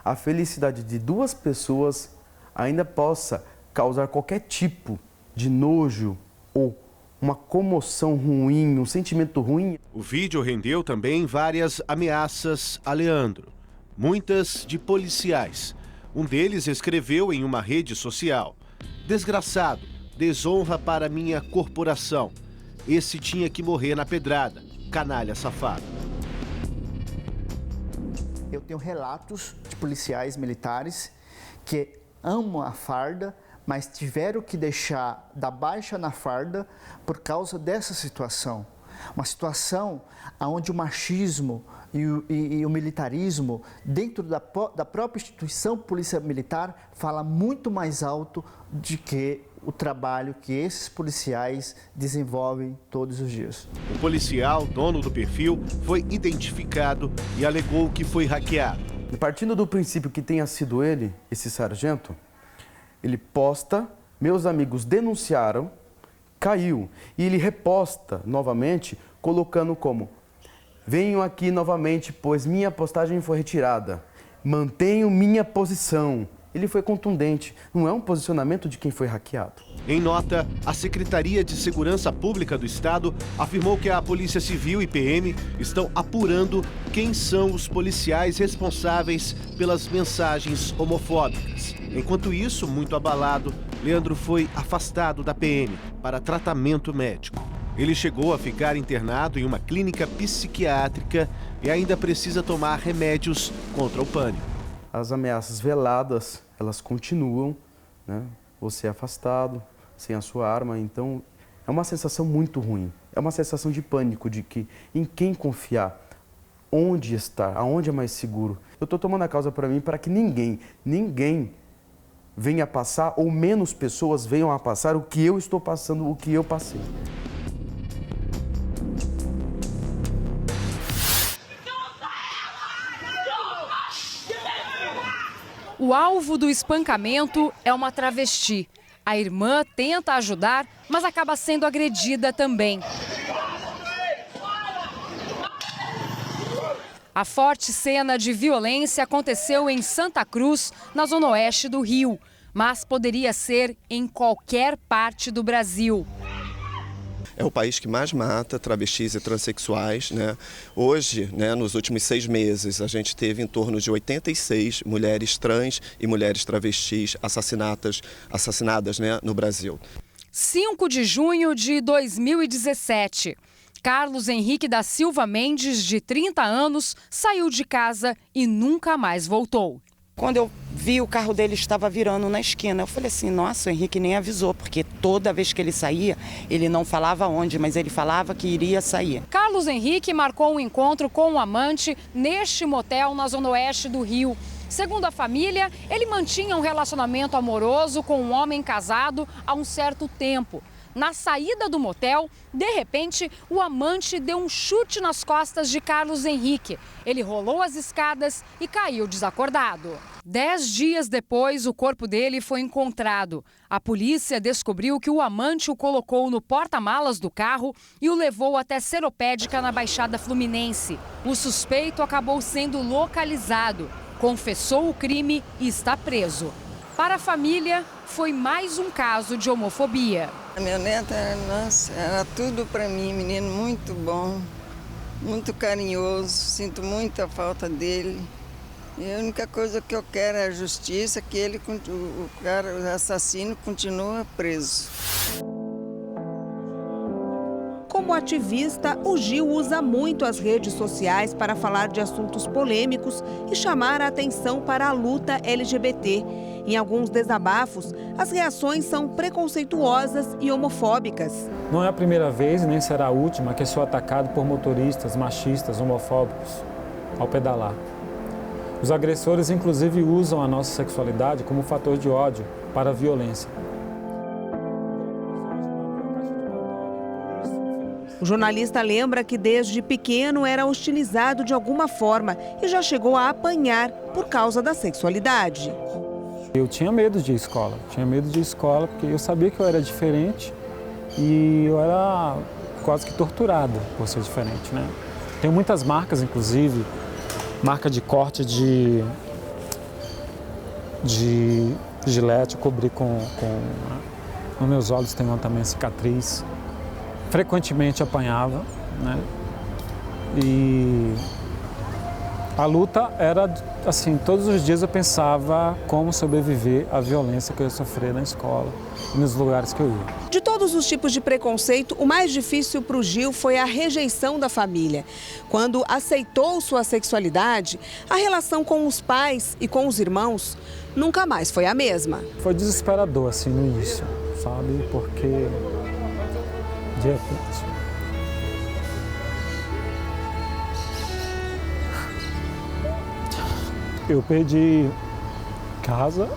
a felicidade de 2 pessoas ainda possa causar qualquer tipo de nojo ou uma comoção ruim, um sentimento ruim. O vídeo rendeu também várias ameaças a Leandro. Muitas de policiais. Um deles escreveu em uma rede social: "Desgraçado, desonra para minha corporação. Esse tinha que morrer na pedrada, canalha safado." Eu tenho relatos de policiais militares que amam a farda, mas tiveram que dar baixa na farda por causa dessa situação. Uma situação onde o machismo e o militarismo, dentro da própria instituição polícia militar, fala muito mais alto do que o trabalho que esses policiais desenvolvem todos os dias. O policial, dono do perfil, foi identificado e alegou que foi hackeado. Partindo do princípio que tenha sido ele, esse sargento, ele posta, meus amigos denunciaram, caiu. E ele reposta novamente, colocando como: "Venho aqui novamente, pois minha postagem foi retirada. Mantenho minha posição." Ele foi contundente, não é um posicionamento de quem foi hackeado. Em nota, a Secretaria de Segurança Pública do Estado afirmou que a Polícia Civil e PM estão apurando quem são os policiais responsáveis pelas mensagens homofóbicas. Enquanto isso, muito abalado, Leandro foi afastado da PM para tratamento médico. Ele chegou a ficar internado em uma clínica psiquiátrica e ainda precisa tomar remédios contra o pânico. As ameaças veladas, elas continuam, né? Você é afastado, sem a sua arma, então é uma sensação muito ruim. É uma sensação de pânico, de que em quem confiar, onde estar, aonde é mais seguro. Eu estou tomando a causa para mim para que ninguém venha passar, ou menos pessoas venham a passar o que eu estou passando, o que eu passei. O alvo do espancamento é uma travesti. A irmã tenta ajudar, mas acaba sendo agredida também. A forte cena de violência aconteceu em Santa Cruz, na zona oeste do Rio, mas poderia ser em qualquer parte do Brasil. É o país que mais mata travestis e transexuais, né? Hoje, né, nos últimos 6 meses, a gente teve em torno de 86 mulheres trans e mulheres travestis assassinadas, né, no Brasil. 5 de junho de 2017. Carlos Henrique da Silva Mendes, de 30 anos, saiu de casa e nunca mais voltou. Quando eu vi o carro dele estava virando na esquina, eu falei assim, nossa, o Henrique nem avisou, porque toda vez que ele saía, ele não falava onde, mas ele falava que iria sair. Carlos Henrique marcou um encontro com um amante neste motel na zona oeste do Rio. Segundo a família, ele mantinha um relacionamento amoroso com um homem casado há um certo tempo. Na saída do motel, de repente, o amante deu um chute nas costas de Carlos Henrique. Ele rolou as escadas e caiu desacordado. 10 dias depois, o corpo dele foi encontrado. A polícia descobriu que o amante o colocou no porta-malas do carro e o levou até Seropédica, na Baixada Fluminense. O suspeito acabou sendo localizado, confessou o crime e está preso. Para a família, foi mais um caso de homofobia. Meu neto, nossa, era tudo para mim, menino muito bom, muito carinhoso, sinto muita falta dele. E a única coisa que eu quero é a justiça, que ele, o assassino, continua preso. Como ativista, o Gil usa muito as redes sociais para falar de assuntos polêmicos e chamar a atenção para a luta LGBT. Em alguns desabafos, as reações são preconceituosas e homofóbicas. Não é a primeira vez, nem será a última, que sou atacado por motoristas machistas, homofóbicos, ao pedalar. Os agressores, inclusive, usam a nossa sexualidade como fator de ódio para a violência. O jornalista lembra que desde pequeno era hostilizado de alguma forma e já chegou a apanhar por causa da sexualidade. Eu tinha medo de escola, porque eu sabia que eu era diferente e eu era quase que torturado por ser diferente, né? Tenho muitas marcas, inclusive, marca de corte de gilete, eu cobri nos meus olhos tem também cicatriz. Frequentemente apanhava, né? E a luta era assim, todos os dias eu pensava como sobreviver à violência que eu ia sofrer na escola e nos lugares que eu ia. De todos os tipos de preconceito, o mais difícil para o Gil foi a rejeição da família. Quando aceitou sua sexualidade, a relação com os pais e com os irmãos nunca mais foi a mesma. Foi desesperador assim no início, sabe? Porque de repente eu perdi casa,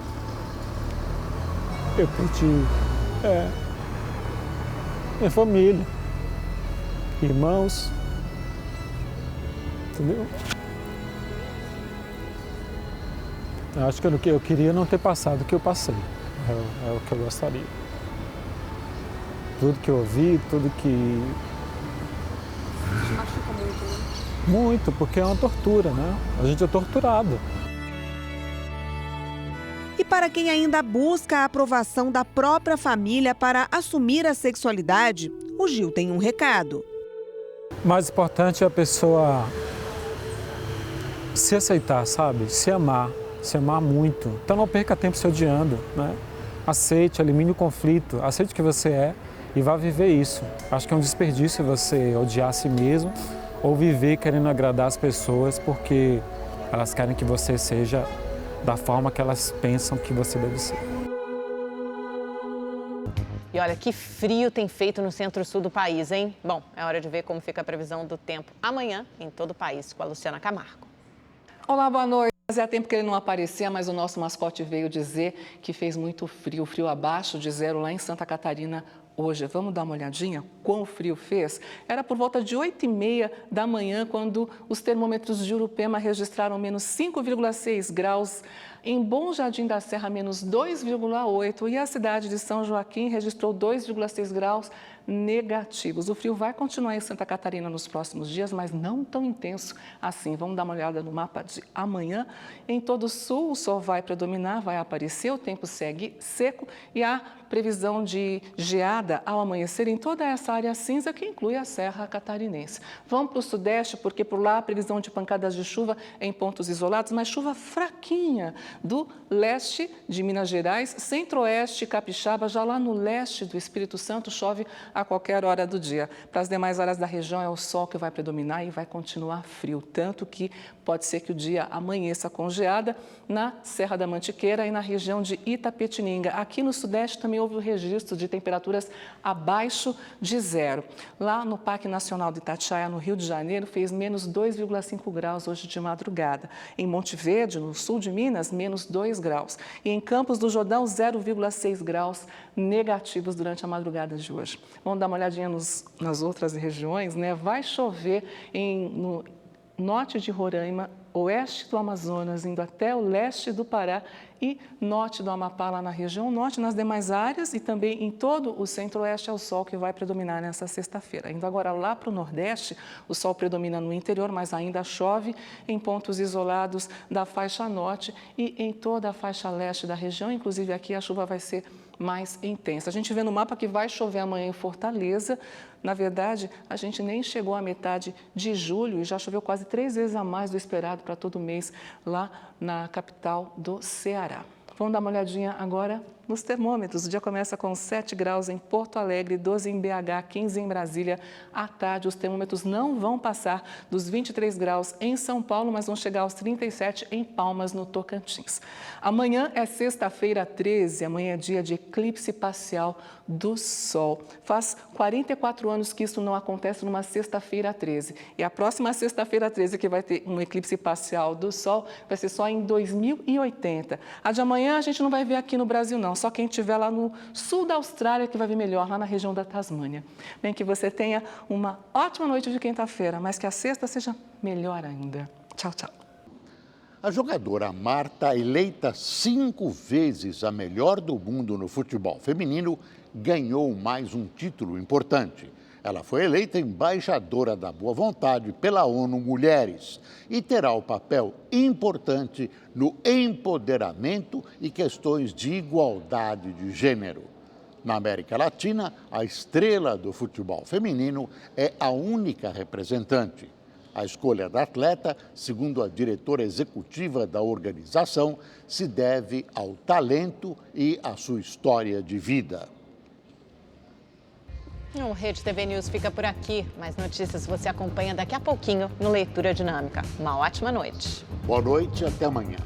eu perdi minha família, irmãos, entendeu? Eu acho que eu queria não ter passado o que eu passei, é o que eu gostaria. Tudo que eu ouvi, tudo que... Machuca muito, né? Muito, porque é uma tortura, né? A gente é torturado. E para quem ainda busca a aprovação da própria família para assumir a sexualidade, o Gil tem um recado. O mais importante é a pessoa se aceitar, sabe? Se amar muito. Então não perca tempo se odiando, né? Aceite, elimine o conflito, aceite o que você é e vá viver isso. Acho que é um desperdício você odiar a si mesmo ou viver querendo agradar as pessoas porque elas querem que você seja da forma que elas pensam que você deve ser. E olha, que frio tem feito no centro-sul do país, hein? Bom, é hora de ver como fica a previsão do tempo amanhã em todo o país, com a Luciana Camargo. Olá, boa noite. Fazia tempo que ele não aparecia, mas o nosso mascote veio dizer que fez muito frio, frio abaixo de zero lá em Santa Catarina hoje. Vamos dar uma olhadinha quão frio fez? Era por volta de 8h30 da manhã, quando os termômetros de Urupema registraram menos 5,6 graus. Em Bom Jardim da Serra, menos 2,8. E a cidade de São Joaquim registrou 2,6 graus negativos. O frio vai continuar em Santa Catarina nos próximos dias, mas não tão intenso assim. Vamos dar uma olhada no mapa de amanhã. Em todo o sul, o sol vai predominar, vai aparecer, o tempo segue seco e há previsão de geada ao amanhecer em toda essa área cinza, que inclui a Serra Catarinense. Vamos para o sudeste, porque por lá a previsão de pancadas de chuva em pontos isolados, mas chuva fraquinha do leste de Minas Gerais, centro-oeste capixaba, já lá no leste do Espírito Santo chove a qualquer hora do dia. Para as demais áreas da região é o sol que vai predominar e vai continuar frio, tanto que pode ser que o dia amanheça com geada na Serra da Mantiqueira e na região de Itapetininga. Aqui no sudeste também houve o registro de temperaturas abaixo de zero. Lá no Parque Nacional de Itatiaia, no Rio de Janeiro, fez menos 2,5 graus hoje de madrugada. Em Monte Verde, no sul de Minas, menos 2 graus. E em Campos do Jordão, 0,6 graus negativos durante a madrugada de hoje. Vamos dar uma olhadinha nas outras regiões, né? Vai chover no norte de Roraima, oeste do Amazonas, indo até o leste do Pará e norte do Amapá, lá na região norte, nas demais áreas e também em todo o centro-oeste é o sol que vai predominar nessa sexta-feira. Indo agora lá para o nordeste, o sol predomina no interior, mas ainda chove em pontos isolados da faixa norte e em toda a faixa leste da região, inclusive aqui a chuva vai ser mais intensa. A gente vê no mapa que vai chover amanhã em Fortaleza. Na verdade, a gente nem chegou à metade de julho e já choveu quase 3 vezes a mais do esperado para todo mês lá na capital do Ceará. Vamos dar uma olhadinha agora nos termômetros. O dia começa com 7 graus em Porto Alegre, 12 em BH, 15 em Brasília. À tarde, os termômetros não vão passar dos 23 graus em São Paulo, mas vão chegar aos 37 em Palmas, no Tocantins. Amanhã é sexta-feira 13, amanhã é dia de eclipse parcial do Sol. Faz 44 anos que isso não acontece numa sexta-feira 13. E a próxima sexta-feira 13, que vai ter um eclipse parcial do Sol, vai ser só em 2080. A de amanhã a gente não vai ver aqui no Brasil, não. Só quem estiver lá no sul da Austrália que vai ver melhor, lá na região da Tasmânia. Bem, que você tenha uma ótima noite de quinta-feira, mas que a sexta seja melhor ainda. Tchau, tchau. A jogadora Marta, eleita 5 vezes a melhor do mundo no futebol feminino, ganhou mais um título importante. Ela foi eleita embaixadora da boa vontade pela ONU Mulheres e terá um papel importante no empoderamento e questões de igualdade de gênero. Na América Latina, a estrela do futebol feminino é a única representante. A escolha da atleta, segundo a diretora executiva da organização, se deve ao talento e à sua história de vida. O Rede TV News fica por aqui. Mais notícias você acompanha daqui a pouquinho no Leitura Dinâmica. Uma ótima noite. Boa noite e até amanhã.